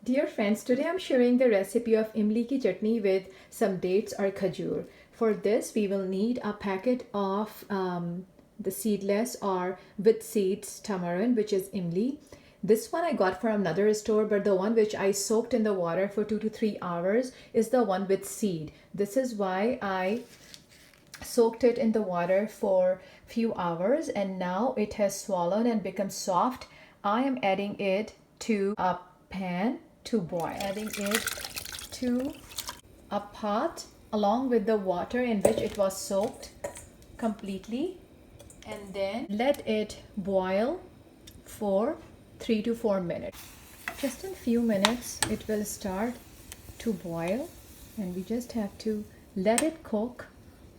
Dear friends, today I'm sharing the recipe of Imli ki chutney with some dates or khajur. For this, we will need a packet of the seedless or with seeds tamarind, which is Imli. This one I got from another store, but the one which I soaked in the water for 2 to 3 hours is the one with seed. This is why I soaked it in the water for few hours, and now it has swollen and become soft. I am adding it to a pan to boil, adding it to a pot along with the water in which it was soaked completely, and then let it boil for 3 to 4 minutes. Just in few minutes it will start to boil, and we just have to let it cook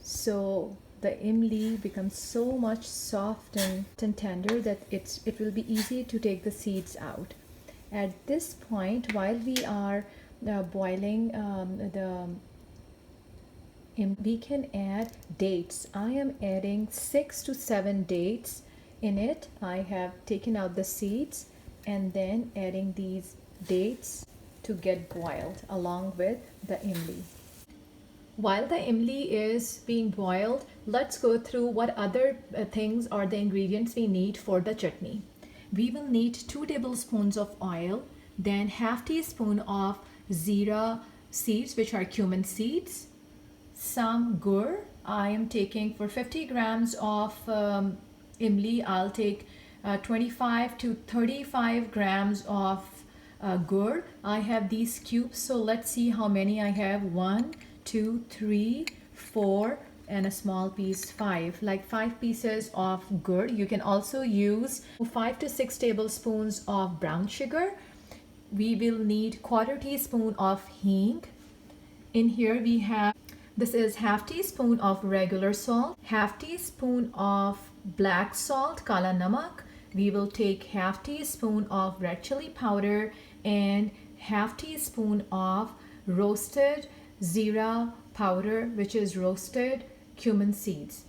so the imli becomes so much soft and tender that it will be easy to take the seeds out. At this point, while we are boiling we can add dates. I am adding 6 to 7 dates in it. I have taken out the seeds and then adding these dates to get boiled along with the imli. While the imli is being boiled, let's go through what other things or the ingredients we need for the chutney. We will need 2 tablespoons of oil, then half teaspoon of zira seeds, which are cumin seeds, some gur. I am taking for 50 grams of imli, I'll take 25 to 35 grams of gur. I have these cubes, so let's see how many I have. 1, 2, 3, 4, and a small piece 5, like 5 pieces of gur. You can also use 5 to 6 tablespoons of brown sugar. We will need 1/4 teaspoon of hing. In here we have, this is half teaspoon of regular salt, half teaspoon of black salt, kala namak. We will take half teaspoon of red chili powder and half teaspoon of roasted zira powder, which is roasted cumin seeds.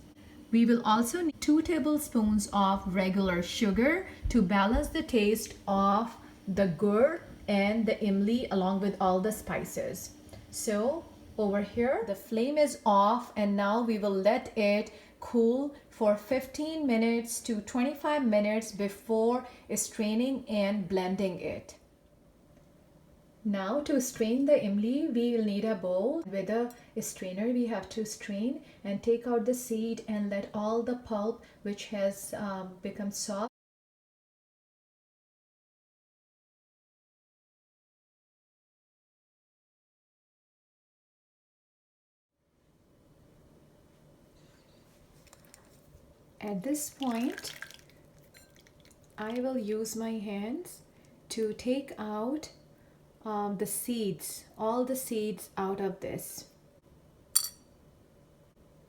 We will also need 2 tablespoons of regular sugar to balance the taste of the gur and the imli along with all the spices. So over here the flame is off, and now we will let it cool for 15 minutes to 25 minutes before straining and blending it. Now to strain the imli, we will need a bowl. With a strainer we have to strain and take out the seed and let all the pulp which has become soft. At this point, I will use my hands to take out the seeds, all the seeds out of this.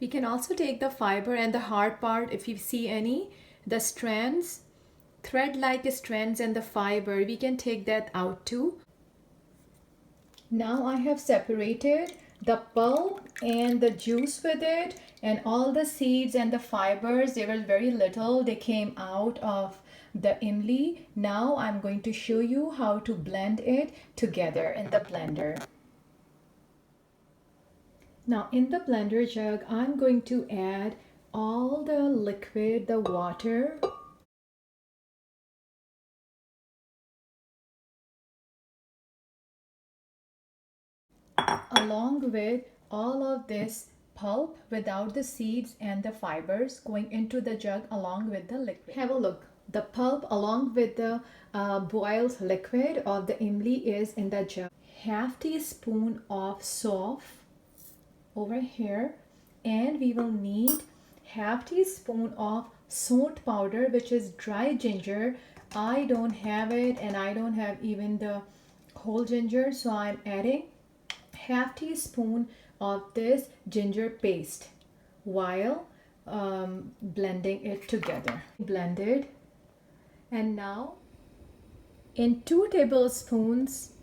We can also take the fiber and the hard part if you see any, the strands, thread-like strands and the fiber, we can take that out too. Now I have separated the pulp and the juice with it, and all the seeds and the fibers, they were very little, they came out of the imli. Now I'm going to show you how to blend it together in the blender. Now in the blender jug, I'm going to add all the liquid, the water, along with all of this pulp without the seeds and the fibers going into the jug along with the liquid. Have a look. The pulp along with the boiled liquid of the imli is in the jug. Half teaspoon of soonf over here, and we will need half teaspoon of Soonth powder, which is dry ginger. I don't have it, and I don't have even the whole ginger, so I'm adding half teaspoon of this ginger paste while blending it together. Blended. And now in 2 tablespoons,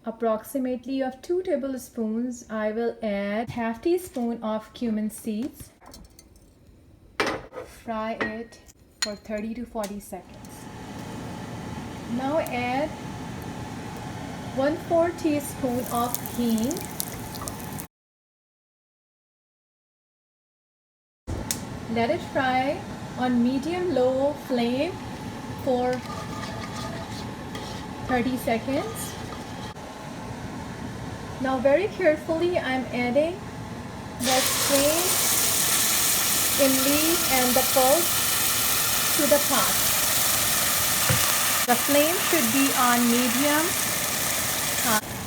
approximately of 2 tablespoons, I will add half teaspoon of cumin seeds. Fry it for 30 to 40 seconds. Now add 1/4 teaspoon of hing, let it fry on medium-low flame for 30 seconds. Now very carefully I'm adding the strained imli and the pulp to the pot. The flame should be on medium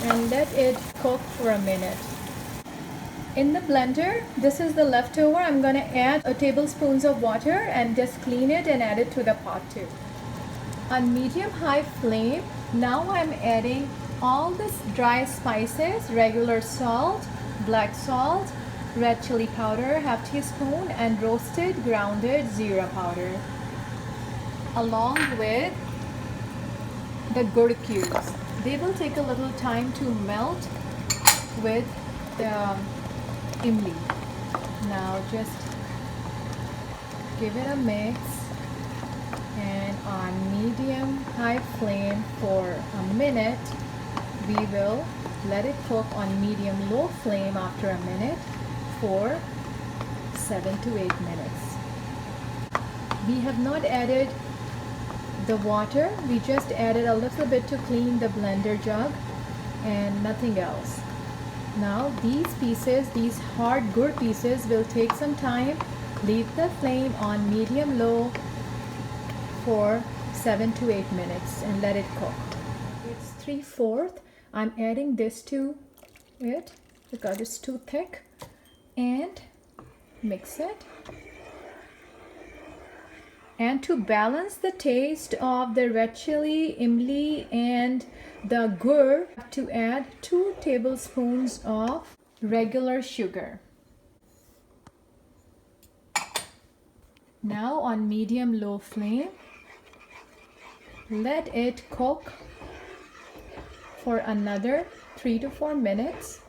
and let it cook for a minute. In the blender, this is the leftover. I'm going to add a tablespoon of water and just clean it and add it to the pot too. On medium-high flame, now I'm adding all this dry spices, regular salt, black salt, red chili powder, ½ teaspoon, and roasted grounded zira powder, along with the gur cubes. They will take a little time to melt with the imli. Now just give it a mix and on medium high flame for a minute. We will let it cook on medium low flame after a minute for 7 to 8 minutes. We have not added the water, we just added a little bit to clean the blender jug and nothing else. Now these pieces, these hard gur pieces, will take some time. Leave the flame on medium low for 7 to 8 minutes and let it cook. It's 3/4. I'm adding this to it because it's too thick, and mix it. And to balance the taste of the red chili, imli, and the gur, to add 2 tablespoons of regular sugar. Now on medium-low flame, let it cook for another 3 to 4 minutes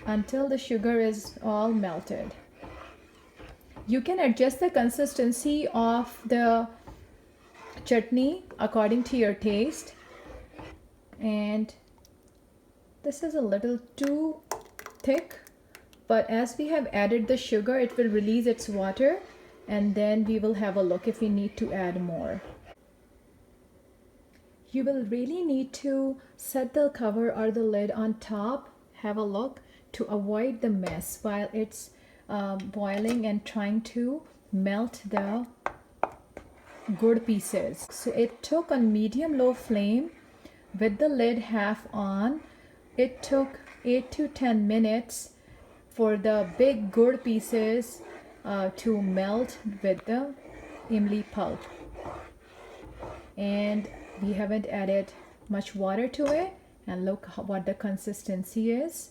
until the sugar is all melted. You can adjust the consistency of the chutney according to your taste, and this is a little too thick, but as we have added the sugar, it will release its water, and then we will have a look if we need to add more. You will really need to set the cover or the lid on top, have a look, to avoid the mess while it's boiling and trying to melt the gur pieces. So it took on medium low flame with the lid half on. It took 8 to 10 minutes for the big gur pieces to melt with the imli pulp, and we haven't added much water to it, and look what the consistency is.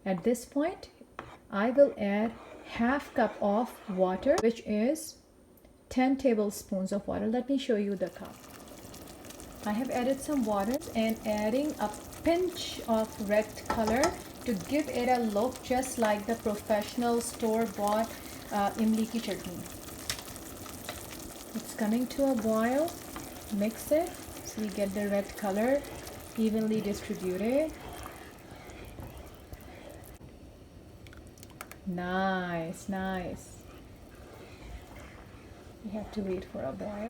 At this point I will add ½ cup of water, which is 10 tablespoons of water. Let me show you the cup. I have added some water and adding a pinch of red color to give it a look just like the professional store-bought imli ki chutney. It's coming to a boil. Mix it so we get the red color evenly distributed. Nice, nice. We have to wait for a boil.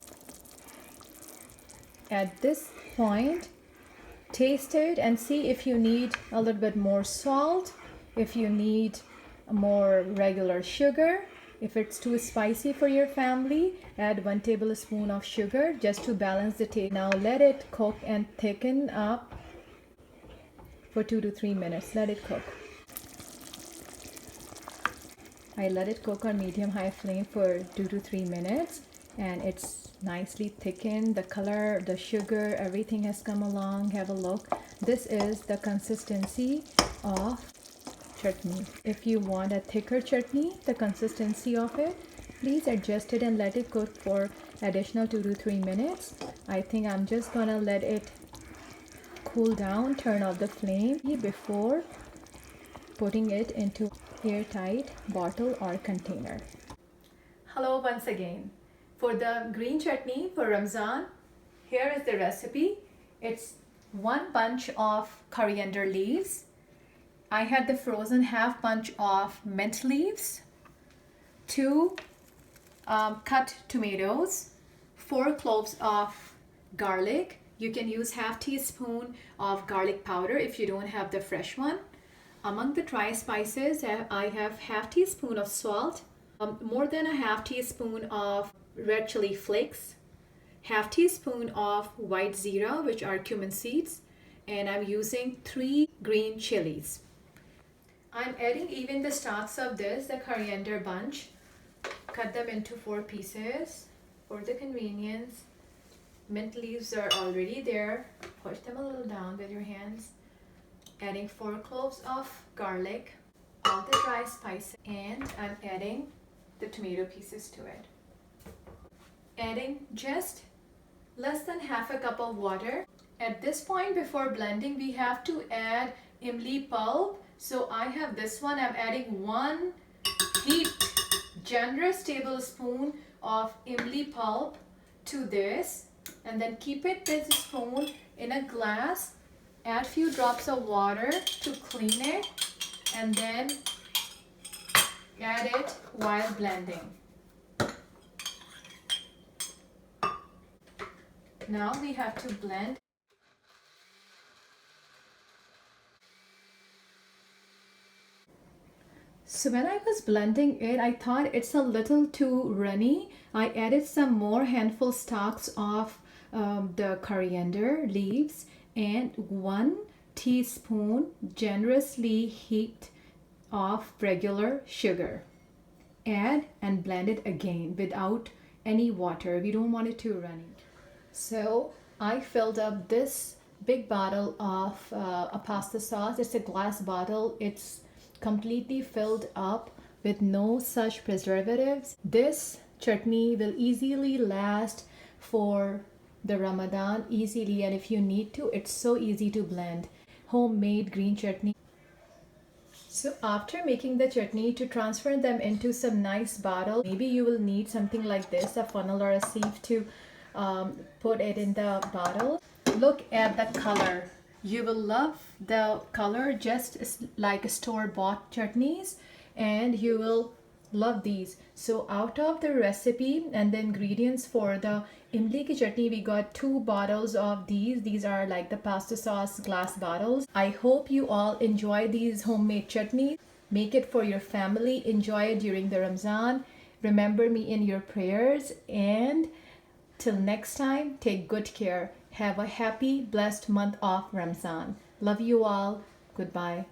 At this point, taste it and see if you need a little bit more salt, if you need more regular sugar. If it's too spicy for your family, add 1 tablespoon of sugar just to balance the taste. Now let it cook and thicken up for 2 to 3 minutes. Let it cook. I let it cook on medium-high flame for 2 to 3 minutes, and it's nicely thickened. The color, the sugar, everything has come along. Have a look. This is the consistency of chutney. If you want a thicker chutney, the consistency of it, please adjust it and let it cook for additional 2 to 3 minutes. I think I'm just gonna let it cool down, turn off the flame before putting it into airtight bottle or container. Hello once again. For the green chutney for Ramzan, here is the recipe. It's 1 bunch of coriander leaves. I had the frozen half bunch of mint leaves, 2 cut tomatoes, 4 cloves of garlic. You can use half teaspoon of garlic powder if you don't have the fresh one. Among the dry spices, I have half teaspoon of salt, more than a half teaspoon of red chili flakes, half teaspoon of white zira, which are cumin seeds, and I'm using 3 green chilies. I'm adding even the stalks of this, the coriander bunch. Cut them into 4 pieces for the convenience. Mint leaves are already there. Push them a little down with your hands. Adding 4 cloves of garlic, all the dry spices, and I'm adding the tomato pieces to it. Adding just less than half a cup of water. At this point before blending, we have to add imli pulp. So I have this one. I'm adding 1 heaped generous tablespoon of imli pulp to this, and then keep it with a spoon in a glass. Add few drops of water to clean it, and then add it while blending. Now we have to blend. So when I was blending it, I thought it's a little too runny. I added some more handful stalks of the coriander leaves and 1 teaspoon generously heaped of regular sugar. Add and blend it again without any water. We don't want it too runny. So I filled up this big bottle of a pasta sauce. It's a glass bottle. It's completely filled up with no such preservatives. This chutney will easily last for the Ramadan easily, and if you need to, it's so easy to blend. Homemade green chutney. So after making the chutney, to transfer them into some nice bottle, maybe you will need something like this, a funnel or a sieve to put it in the bottle. Look at the color. You will love the color, just like store-bought chutneys, and you will love these. So out of the recipe and the ingredients for the imli ki chutney, we got 2 bottles of these are like the pasta sauce glass bottles. I hope you all enjoy these homemade chutneys. Make it for your family. Enjoy it during the Ramzan. Remember me in your prayers, and till next time, take good care. Have a happy, blessed month of Ramzan. Love you all. Goodbye.